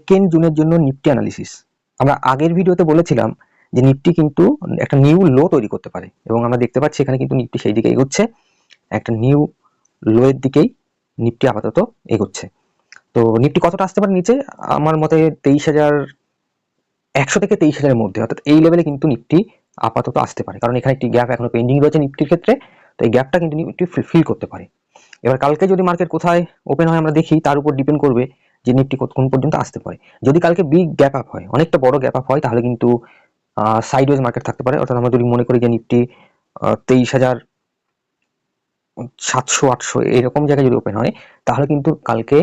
2 জুনের জন্য Nifty analysis. আমরা আগের ভিডিওতে বলেছিলাম যে নিফটি কিন্তু একটা নিউ লো তৈরি করতে পারে এবং আমরা দেখতে পাচ্ছি এখানে কিন্তু নিফটি সেই দিকে এগোচ্ছে, একটা নিউ লো এর দিকেই নিফটি আপাতত এগোচ্ছে। তো নিফটি কতটা আসতে পারে নিচে? আমার মতে 23,100 থেকে 23,000 এর মধ্যে, অর্থাৎ এই লেভেলে কিন্তু নিফটি আপাতত আসতে পারে, কারণ এখানে একটি গ্যাপ এখনো পেন্ডিং রয়েছে নিফটির ক্ষেত্রে। তো এই গ্যাপটা কিন্তু নিফটি ফিল করতে পারে। এবার কালকে যদি মার্কেট কোথায় ওপেন হয় আমরা দেখি, তার উপর ডিপেন্ড করবে যে নিফটি কোন পর্যন্ত আসতে পারে। যদি কালকে বিগ গ্যাপ আপ হয়, অনেকটা বড় গ্যাপ আপ হয়, তাহলে কিন্তু সাইডওয়েজ মার্কেট থাকতে পারে। অর্থাৎ আমরা যদি মনে করি যে নিফটি 23,700-800 এরকম জায়গায় যদি ওপেন হয়, তাহলে কিন্তু কালকে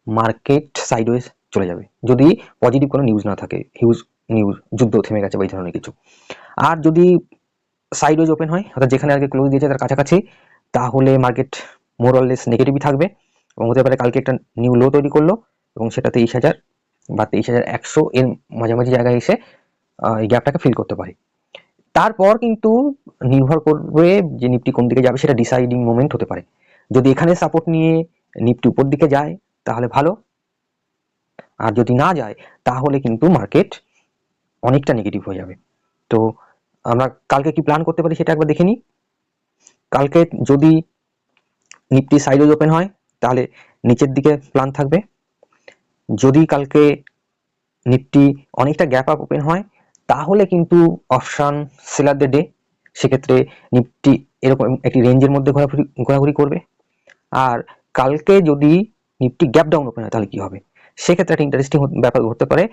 মার্কেট সাইডওয়েজ চলে যাবে, যদি পজিটিভ কোনো নিউজ না থাকে, হিউজ নিউজ, যুদ্ধ থেমে গেছে বা এই ধরনের কিছু। আর যদি সাইডওয়েজ ওপেন হয়, অর্থাৎ যেখানে আগে ক্লোজ দিয়েছে তার কাছাকাছি, তাহলে মার্কেট মোর অর লেস নেগেটিভই থাকবে এবং হতে পারে কালকে একটা নিউ লো তৈরি করলো এবং সেটা 23,000 বা 23,100 এর মাঝামাঝি জায়গায় এসে এই গ্যাপটাকে ফিল করতে পারে। তারপর কিন্তু নির্ভর করবে যে নিফটি কোন দিকে যাবে, সেটা ডিসাইডিং মোমেন্ট হতে পারে। যদি এখানে সাপোর্ট নিয়ে নিফটি উপর দিকে যায় তাহলে ভালো, আর যদি না যায় তাহলে কিন্তু মার্কেট অনেকটা নেগেটিভ হয়ে যাবে। তো আমরা কালকে কি প্ল্যান করতে পারি সেটা একবার দেখে নিই। কালকে যদি নিফটি সাইডওয়েজ ওপেন হয় তাহলে নিচের দিকে প্ল্যান থাকবে। যদি কালকে নিফটি অনেকটা গ্যাপ আপ ওপেন হয় তাহলে কিন্তু অপশন সেলারদের ডে, সেক্ষেত্রে নিফটি এরকম একটি রেঞ্জের মধ্যে ঘোরাঘুরি করবে। আর কালকে যদি নিফটি গ্যাপ ডাউন ওপেন হয় তাহলে কি হবে, সেক্ষেত্রে একটা ইন্টারেস্টিং ব্যাপার ঘটতে পারে।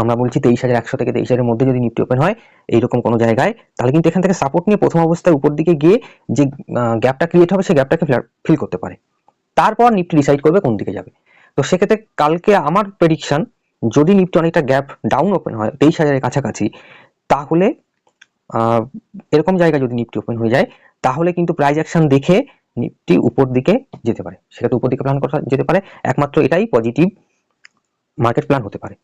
আমরা বলছি 23,100 থেকে 23,000 এর মধ্যে যদি নিফটি ওপেন হয় এইরকম কোনো জায়গায়, তাহলে কিন্তু এখান থেকে সাপোর্ট নিয়ে প্রথম অবস্থায় উপর দিকে গিয়ে যে গ্যাপটা ক্রিয়েট হবে সেই গ্যাপটাকে ফিল করতে পারে। তারপর নিফটি ডিসাইড করবে কোন দিকে যাবে। তো সেক্ষেত্রে কালকে আমার প্রেডিকশন, যদি নিফটি অনেকটা গ্যাপ ডাউন ওপেন হয় 23,000 এর কাছাকাছি, তাহলে এরকম জায়গায় যদি নিফটি ওপেন হয়ে যায় তাহলে কিন্তু প্রাইস অ্যাকশন দেখে নিফটি উপর দিকে যেতে পারে, সেটা উপর দিকে প্ল্যান করা যেতে পারে। একমাত্র এটাই পজিটিভ মার্কেট প্ল্যান হতে পারে।